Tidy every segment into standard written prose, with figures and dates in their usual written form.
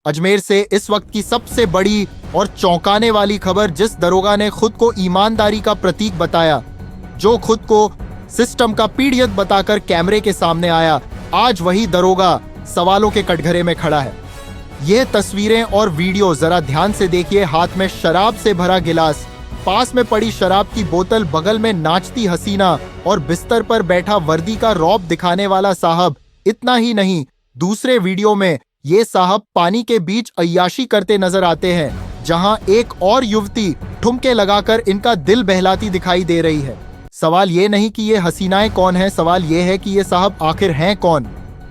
अजमेर से इस वक्त की सबसे बड़ी और चौंकाने वाली खबर, जिस दरोगा ने खुद को ईमानदारी का प्रतीक बताया, जो खुद को सिस्टम का पीड़ित बताकर कैमरे के सामने आया, आज वही दरोगा सवालों के कटघरे में खड़ा है। ये तस्वीरें और वीडियो जरा ध्यान से देखिए। हाथ में शराब से भरा गिलास, पास में पड़ी शराब की बोतल, बगल में नाचती हसीना और बिस्तर पर बैठा वर्दी का रौब दिखाने वाला साहब। इतना ही नहीं, दूसरे वीडियो में ये साहब पानी के बीच अय्याशी करते नजर आते हैं, जहां एक और युवती ठुमके लगाकर इनका दिल बहलाती दिखाई दे रही है। सवाल ये नहीं कि ये हसीनाएं कौन हैं, सवाल ये है कि ये साहब आखिर हैं कौन।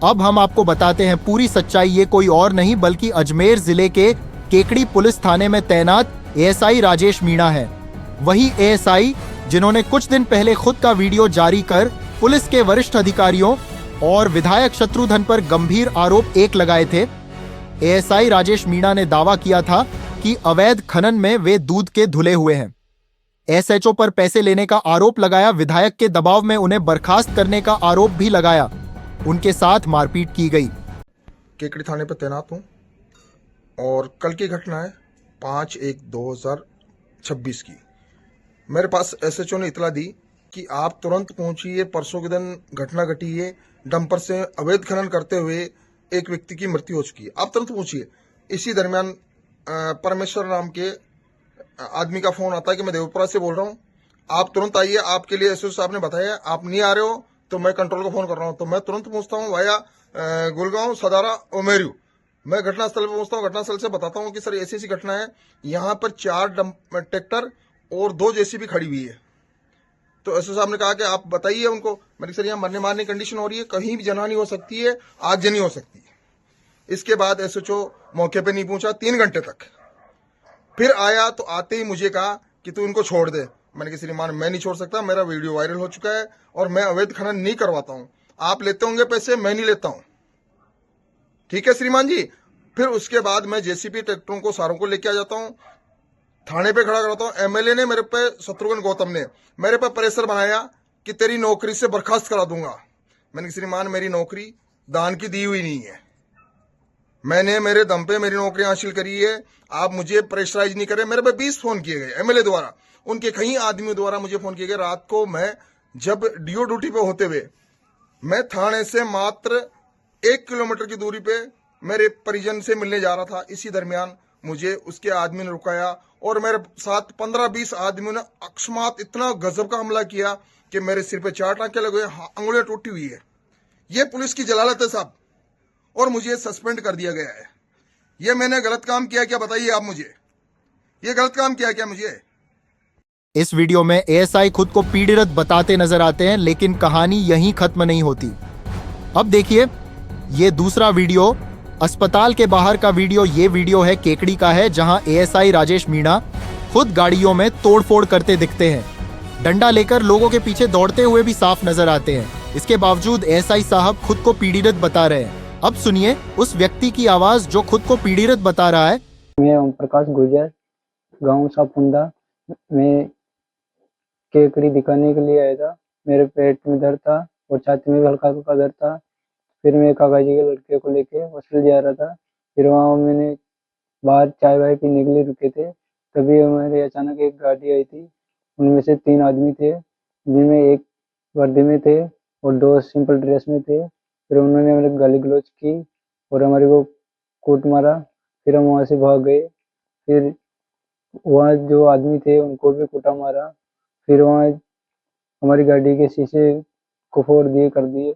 अब हम आपको बताते हैं पूरी सच्चाई। ये कोई और नहीं बल्कि अजमेर जिले के केकड़ी पुलिस थाने में तैनात एएसआई राजेश मीणा है। वही एएसआई जिन्होंने कुछ दिन पहले खुद का वीडियो जारी कर पुलिस के वरिष्ठ अधिकारियों और विधायक शत्रुघ्न पर गंभीर आरोप लगाए थे। एएसआई राजेश मीणा ने दावा किया था कि अवैध खनन में वे दूध के धुले हुए हैं। एसएचओ पर पैसे लेने का आरोप लगाया, विधायक के दबाव में उन्हें बर्खास्त करने का आरोप भी लगाया, उनके साथ मारपीट की गई। केकड़ी थाने पर तैनात हूँ और कल की घटना है 5/1/2026 की। मेरे पास एसएचओ ने इतला दी कि आप तुरंत पहुंचिए, परसों के दिन घटना घटी है, डंपर से अवैध खनन करते हुए एक व्यक्ति की मृत्यु हो चुकी है, आप तुरंत पहुंचिए। इसी दरमियान परमेश्वर नाम के आदमी का फोन आता है कि मैं देवपुरा से बोल रहा हूँ, आप तुरंत आइए, आपके लिए एसएचओ साहब ने बताया, आप नहीं आ रहे हो तो मैं कंट्रोल को फोन कर रहा हूँ। तो मैं तुरंत पहुंचता हूँ वाया गुलगांव सदारा ओमेरू। मैं घटनास्थल पर पहुंचता हूँ, घटनास्थल से बताता हूँ कि सर ऐसी ऐसी घटना है, यहाँ पर 4 ट्रैक्टर और 2 जेसीबी खड़ी हुई है। तो एसओ साहब ने कहा कि आप बताइए उनको। मैंने सर यहाँ मरने मारने की कंडीशन हो रही है, कहीं भी जनहानि हो सकती है, आगजनी हो सकती है। इसके बाद एसएचओ मौके पे नहीं पहुंचा 3 घंटे तक। फिर आया तो आते ही मुझे कहा कि तू इनको छोड़ दे। मैंने कहा श्रीमान मैं नहीं छोड़ सकता, मेरा वीडियो वायरल हो चुका है और मैं अवैध खनन नहीं करवाता हूँ, आप लेते होंगे पैसे, मैं नहीं लेता हूँ। ठीक है श्रीमान जी। फिर उसके बाद मैं जेसीबी ट्रैक्टरों को सारों को लेके आ जाता हूँ, थाने पे खड़ा कराता हूँ। एमएलए ने मेरे पे, शत्रुघ्न गौतम ने मेरे पे प्रेशर बनाया कि तेरी नौकरी से बर्खास्त करा दूंगा। मैंने श्रीमान मेरी नौकरी दान की दी हुई नहीं है, मैंने मेरे दम पे मेरी नौकरी हासिल करी है, आप मुझे प्रेशराइज नहीं करें। मेरे पे 20 फोन किए गए एमएलए द्वारा, उनके कई आदमियों द्वारा मुझे फोन किए गए। रात को मैं जब डीओ ड्यूटी पे होते हुए मैं थाने से मात्र 1 किलोमीटर की दूरी पे मेरे परिजन से मिलने जा रहा था, इसी दरमियान मुझे उसके आदमी ने रुकाया और मेरे साथ 15-20 आदमियों ने अकस्मात इतना गजब का हमला किया कि मेरे सिर पे 4 टांके लगे, अंगुलियां टूटी हुई है। ये पुलिस की जलालत है साहब, और मुझे सस्पेंड कर दिया गया है। ये मैंने गलत काम किया क्या, बताइए आप मुझे, ये गलत काम किया क्या मुझे? इस वीडियो में एएसआई खुद को पीड़ित बताते नजर आते हैं, लेकिन कहानी यहीं खत्म नहीं होती। अब देखिए ये दूसरा वीडियो, अस्पताल के बाहर का वीडियो। ये वीडियो है केकड़ी का है, जहां एएसआई राजेश मीणा खुद गाड़ियों में तोड़फोड़ करते दिखते हैं, डंडा लेकर लोगों के पीछे दौड़ते हुए भी साफ नजर आते हैं। इसके बावजूद एएसआई साहब खुद को पीड़ित बता रहे हैं। अब सुनिए उस व्यक्ति की आवाज जो खुद को पीड़ित बता रहा है। मैं ओम प्रकाश गुर्जर, गांव सापुंदा। मैं केकड़ी दिखाने के लिए आया था। मेरे पेट में दर्द था और छाती में भी हल्का हल्का दर्द था। फिर मैं काका जी के लड़के को लेके हॉस्टल जा रहा था। फिर वहाँ मैंने बाहर चाय वाय पीने के लिए रुके थे, तभी हमारे अचानक एक गाड़ी आई थी। उनमें से 3 आदमी थे, जिनमें एक वर्दी में थे और 2 सिंपल ड्रेस में थे। फिर उन्होंने हमारे गाली गलौज की और हमारे को कूट मारा। फिर हम वहाँ से भाग गए। फिर वहाँ जो आदमी थे उनको भी कूटा मारा। फिर वहाँ हमारी गाड़ी के शीशे को फोड़ दिए कर दिए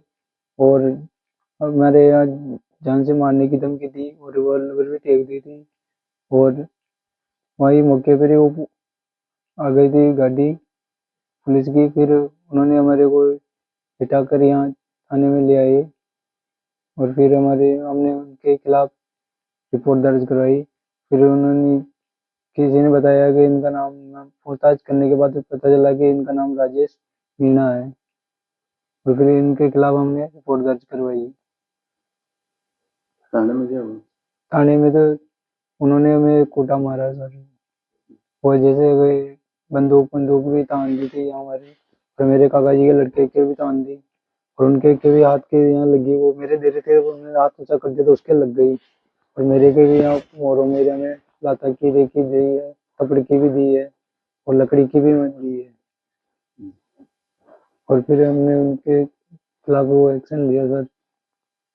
और हमारे यहाँ जान से मारने की धमकी दी और रिवॉल्वर भी फेंक दी थी। और वहीं मौके पर ही वो आ गई थी गाड़ी पुलिस की। फिर उन्होंने हमारे को हिटाकर यहाँ थाने में ले आए और फिर हमने उनके खिलाफ रिपोर्ट दर्ज करवाई। फिर उन्होंने, किसी ने बताया कि इनका नाम, पूछताछ करने के बाद पता चला कि इनका नाम राजेश मीणा है और फिर इनके खिलाफ हमने रिपोर्ट दर्ज करवाई। थाने में क्या हुआ? थाने में तो उन्होंने हमें कूटा मारा सर, वो जैसे कोई बंदूक भी तान दी थी हमारे, और मेरे काका जी के लड़के के भी तान दी और उनके के भी हाथ के यहाँ लगी। वो मेरे दे रहे थे, उन्होंने हाथ ऊंचा कर दिया तो उसके लग गई। और मेरे के भी यहाँ मोरो मेरे में लाता की रेखी दी है, थपड़ की भी दी है और लकड़ी की भी दी है। और फिर हमने उनके खिलाफ वो एक्शन लिया सर।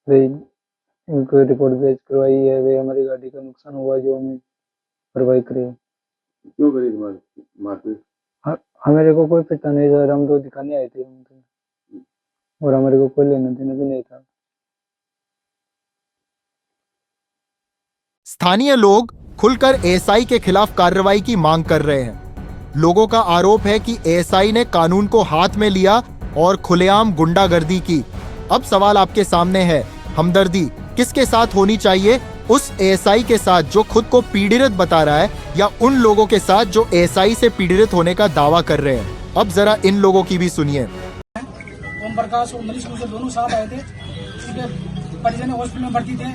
वे इनको रिपोर्ट दर्ज करवाई है, वे हमारी गाड़ी का नुकसान हुआ जो हमें भरपाई करे। क्यों करी तुम्हारी मारपीट? हमारे को कोई पता नहीं सर, हम तो दिखाने आए थे उनको और हमारे को कोई लेना देना भी नहीं था। स्थानीय लोग खुलकर एएसआई के खिलाफ कार्रवाई की मांग कर रहे हैं। लोगों का आरोप है कि एएसआई ने कानून को हाथ में लिया और खुलेआम गुंडागर्दी की। अब सवाल आपके सामने है, हमदर्दी किसके साथ होनी चाहिए? उस एएसआई के साथ जो खुद को पीड़ित बता रहा है, या उन लोगों के साथ जो एएसआई से पीड़ित होने का दावा कर रहे हैं? अब जरा इन लोगों की भी सुनिए। ओम प्रकाश और मनीष मुझे दोनों साथ आए थे। उनके परिजन हॉस्पिटल में भर्ती थे।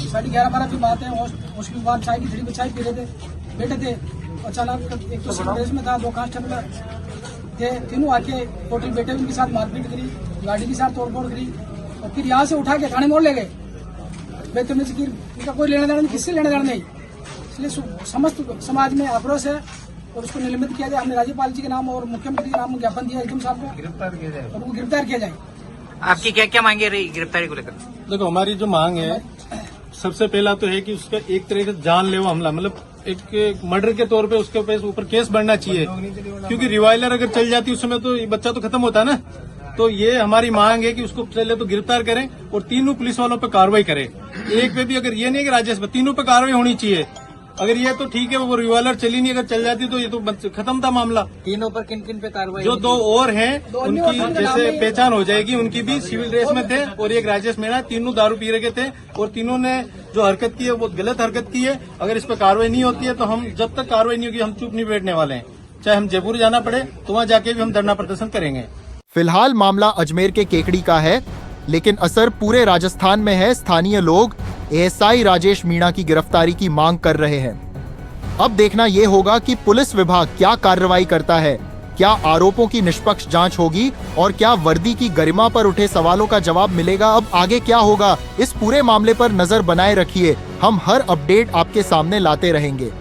11:30 की बात है। हॉस्पिटल के बाद चाय की खड़ी पे चाय पी रहे थे, बैठे थे। अचानक एक तो सिविल में था, 2 कांस्टेबल थे, तीनों आके होटल बैठे, उनके साथ मारपीट करी, गाड़ी के साथ तोड़फोड़ करी और फिर यहाँ से उठा के थाने मोड़ ले गए। बेतमीजी की, इनका कोई लेना देना नहीं, किससे लेना देना नहीं। इसलिए समस्त समाज में आक्रोश है और उसको निलंबित किया जाए। हमने राज्यपाल जी के नाम और मुख्यमंत्री के नाम ज्ञापन दिया एकदम साहब को, गिरफ्तार किया जाए और उनको गिरफ्तार किया जाए। आपकी क्या क्या मांगे रही गिरफ्तारी को लेकर? देखो, हमारी जो मांग है, सबसे पहला तो है कि उसका एक तरीके से जानलेवा हमला, मतलब एक मर्डर के तौर पे उसके ऊपर केस बढ़ना चाहिए, क्योंकि रिवाइलर अगर चल जाती उस समय तो ये बच्चा तो खत्म होता है ना। तो ये हमारी मांग है कि उसको पहले तो गिरफ्तार करें और तीनों पुलिस वालों पे कार्रवाई करें। एक पे भी अगर ये नहीं कि राजेश पे, तीनों पे कार्रवाई होनी चाहिए। अगर ये तो ठीक है, वो रिवाइलर चली नहीं, अगर चल जाती तो ये तो खत्म था मामला। तीनों पर किन किन पे कार्रवाई? जो 2 और हैं उनकी जैसे पहचान हो जाएगी, उनकी भी सिविल ड्रेस में थे और एक राजेश मीणा, तीनों दारू पी रहे थे और तीनों ने जो हरकत की है वो गलत हरकत की है। अगर इस पर कार्रवाई नहीं होती है तो हम, जब तक कार्रवाई नहीं होगी, हम चुप नहीं बैठने वाले हैं। चाहे हम जयपुर जाना पड़े तो वहां जाके भी हम धरना प्रदर्शन करेंगे। फिलहाल मामला अजमेर के केकड़ी का है, लेकिन असर पूरे राजस्थान में है। स्थानीय लोग एएसआई राजेश मीणा की गिरफ्तारी की मांग कर रहे हैं। अब देखना यह होगा कि पुलिस विभाग क्या कार्रवाई करता है, क्या आरोपों की निष्पक्ष जांच होगी और क्या वर्दी की गरिमा पर उठे सवालों का जवाब मिलेगा। अब आगे क्या होगा, इस पूरे मामले पर नजर बनाए रखिए। हम हर अपडेट आपके सामने लाते रहेंगे।